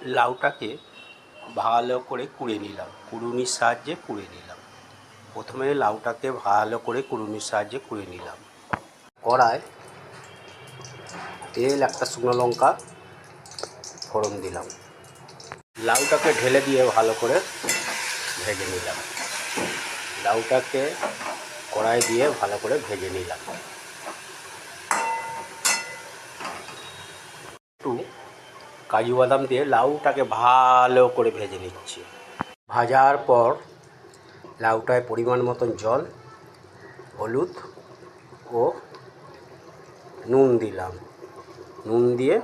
লাউটাকে ভালো করে কুড়ে নিলাম, কুড়ুনির সাহায্যে কুড়ে নিলাম। প্রথমে লাউটাকে ভালো করে কুড়ুনির সাহায্যে কুড়ে নিলাম। কড়ায় তেল, একটা শুকনো লঙ্কা ফোড়ন দিলাম। লাউটাকে ঢেলে দিয়ে ভালো করে ভেজে নিলাম। লাউটাকে কড়াই দিয়ে ভালো করে ভেজে নিলাম। একটু কাজু বাদাম দিয়ে লাউটাকে ভালো করে ভেজে নিচ্ছি। ভাজার পর লাউটায় পরিমাণ মতন জল, হলুদ ও নুন দিলাম। নুন দিয়ে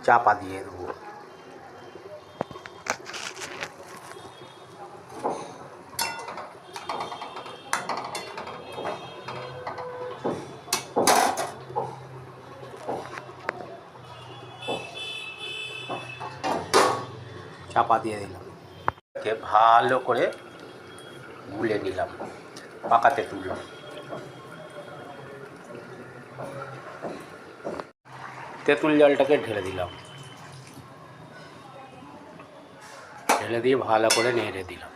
চাপা দিয়ে দেবো। চাপা দিয়ে দিলাম। ভালো করে গুলে নিলাম, পাকাতে তুললাম। তেঁতুল জলটাকে ঢেলে দিলাম। ঢেলে দিয়ে ভালো করে নেড়ে দিলাম।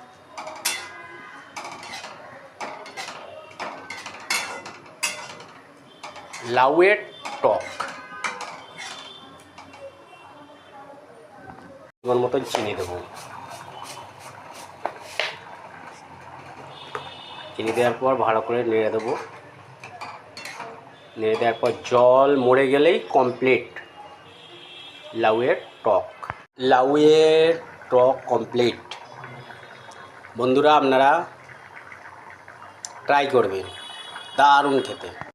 লাউয়ের টক, পরিমাণ মতন চিনি দেবো। চিনি দেওয়ার পর ভালো করে নেড়ে দেবো। নেড়ে দেওয়ার পর জল মরে গেলেই কমপ্লিট লাউয়ের টক। লাউয়ের টক কমপ্লিট। বন্ধুরা, আপনারা ট্রাই করবেন, দারুণ খেতে।